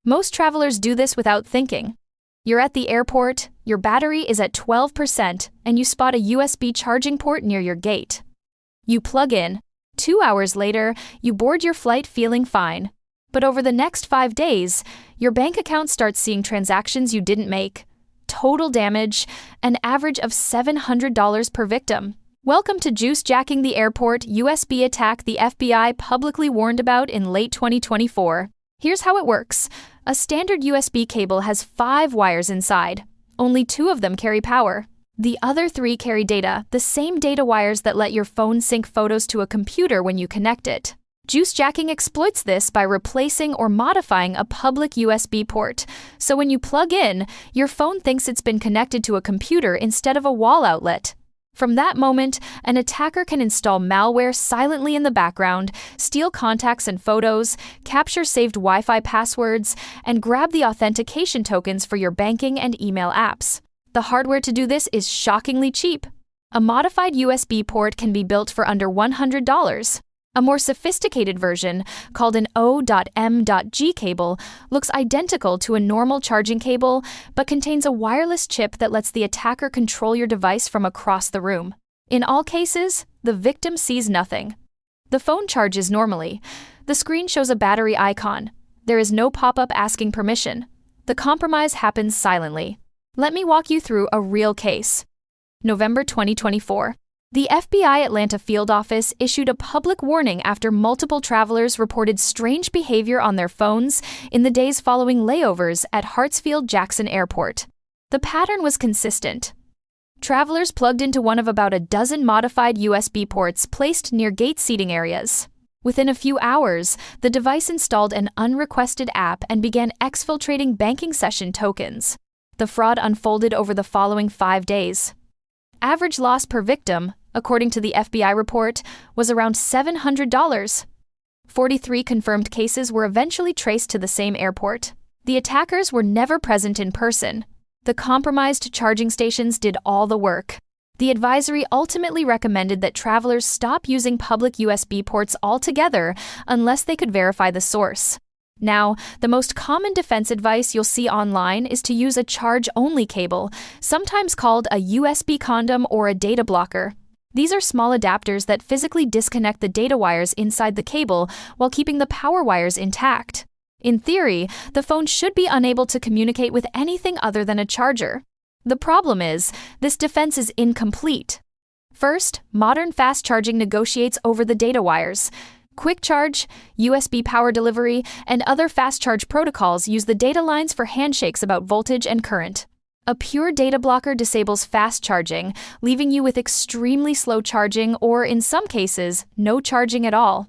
Most travelers do this without thinking. You're at the airport, your battery is at 12%, and you spot a USB charging port near your gate. You plug in. 2 hours later, you board your flight feeling fine. But over the next 5 days, your bank account starts seeing transactions you didn't make. Total damage, an average of $700 per victim. Welcome to juice-jacking the airport USB attack the FBI publicly warned about in late 2024. Here's how it works. A standard USB cable has 5 wires inside. Only 2 of them carry power. The other 3 carry data, the same data wires that let your phone sync photos to a computer when you connect it. Juice-jacking exploits this by replacing or modifying a public USB port. So when you plug in, your phone thinks it's been connected to a computer instead of a wall outlet. From that moment, an attacker can install malware silently in the background, steal contacts and photos, capture saved Wi-Fi passwords, and grab the authentication tokens for your banking and email apps. The hardware to do this is shockingly cheap. A modified USB port can be built for under $100. A more sophisticated version, called an O.M.G cable, looks identical to a normal charging cable, but contains a wireless chip that lets the attacker control your device from across the room. In all cases, the victim sees nothing. The phone charges normally. The screen shows a battery icon. There is no pop-up asking permission. The compromise happens silently. Let me walk you through a real case. November 2024. The FBI Atlanta field office issued a public warning after multiple travelers reported strange behavior on their phones in the days following layovers at Hartsfield-Jackson Airport. The pattern was consistent. Travelers plugged into one of about a dozen modified USB ports placed near gate seating areas. Within a few hours, the device installed an unrequested app and began exfiltrating banking session tokens. The fraud unfolded over the following 5 days. Average loss per victim, according to the FBI report, was around $700. 43 confirmed cases were eventually traced to the same airport. The attackers were never present in person. The compromised charging stations did all the work. The advisory ultimately recommended that travelers stop using public USB ports altogether unless they could verify the source. Now, the most common defense advice you'll see online is to use a charge-only cable, sometimes called a USB condom or a data blocker. These are small adapters that physically disconnect the data wires inside the cable while keeping the power wires intact. In theory, the phone should be unable to communicate with anything other than a charger. The problem is, this defense is incomplete. First, modern fast charging negotiates over the data wires. Quick charge, USB power delivery, and other fast charge protocols use the data lines for handshakes about voltage and current. A pure data blocker disables fast charging, leaving you with extremely slow charging or, in some cases, no charging at all.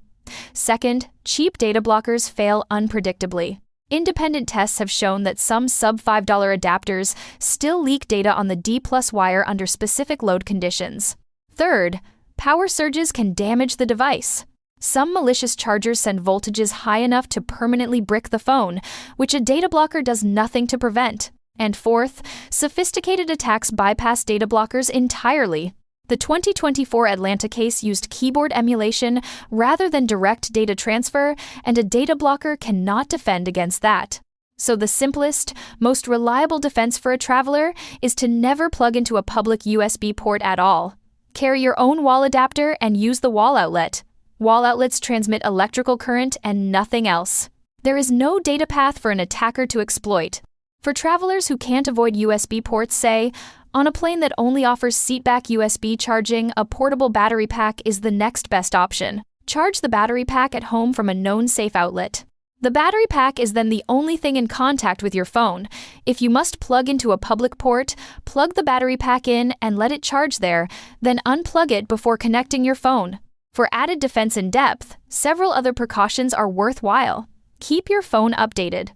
Second, cheap data blockers fail unpredictably. Independent tests have shown that some sub-$5 adapters still leak data on the D+ wire under specific load conditions. Third, power surges can damage the device. Some malicious chargers send voltages high enough to permanently brick the phone, which a data blocker does nothing to prevent. And fourth, sophisticated attacks bypass data blockers entirely. The 2024 Atlanta case used keyboard emulation rather than direct data transfer, and a data blocker cannot defend against that. So the simplest, most reliable defense for a traveler is to never plug into a public USB port at all. Carry your own wall adapter and use the wall outlet. Wall outlets transmit electrical current and nothing else. There is no data path for an attacker to exploit. For travelers who can't avoid USB ports, say, on a plane that only offers seatback USB charging, a portable battery pack is the next best option. Charge the battery pack at home from a known safe outlet. The battery pack is then the only thing in contact with your phone. If you must plug into a public port, plug the battery pack in and let it charge there, then unplug it before connecting your phone. For added defense in depth, several other precautions are worthwhile. Keep your phone updated.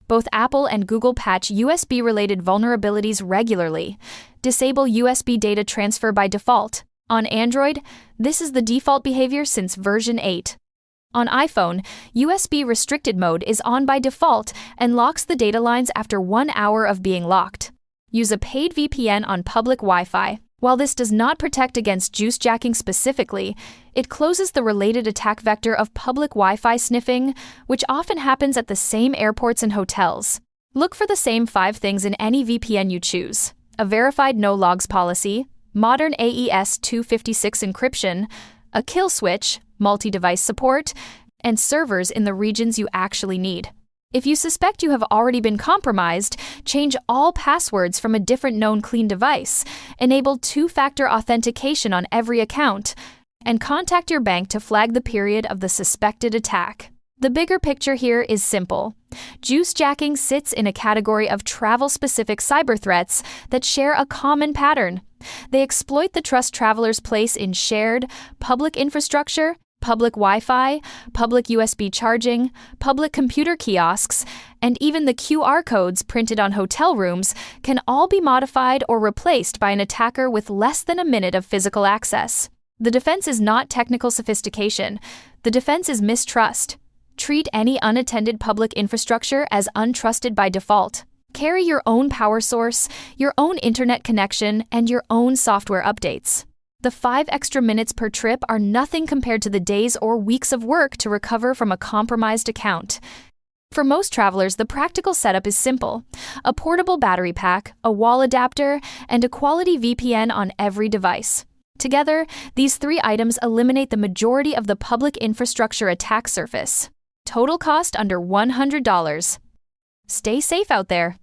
Both Apple and Google patch USB-related vulnerabilities regularly. Disable USB data transfer by default. On Android, this is the default behavior since version 8. On iPhone, USB restricted mode is on by default and locks the data lines after 1 hour of being locked. Use a paid VPN on public Wi-Fi. While this does not protect against juicejacking specifically, it closes the related attack vector of public Wi-Fi sniffing, which often happens at the same airports and hotels. Look for the same 5 things in any VPN you choose: a verified no-logs policy, modern AES 256 encryption, a kill switch, multi-device support, and servers in the regions you actually need. If you suspect you have already been compromised, change all passwords from a different known clean device, enable 2-factor authentication on every account, and contact your bank to flag the period of the suspected attack. The bigger picture here is simple. Juicejacking sits in a category of travel-specific cyber threats that share a common pattern. They exploit the trust travelers place in shared, public infrastructure, public Wi-Fi, public USB charging, public computer kiosks, and even the QR codes printed on hotel rooms can all be modified or replaced by an attacker with less than a minute of physical access. The defense is not technical sophistication. The defense is mistrust. Treat any unattended public infrastructure as untrusted by default. Carry your own power source, your own internet connection, and your own software updates. The 5 extra minutes per trip are nothing compared to the days or weeks of work to recover from a compromised account. For most travelers, the practical setup is simple: a portable battery pack, a wall adapter, and a quality VPN on every device. Together, these 3 items eliminate the majority of the public infrastructure attack surface. Total cost under $100. Stay safe out there.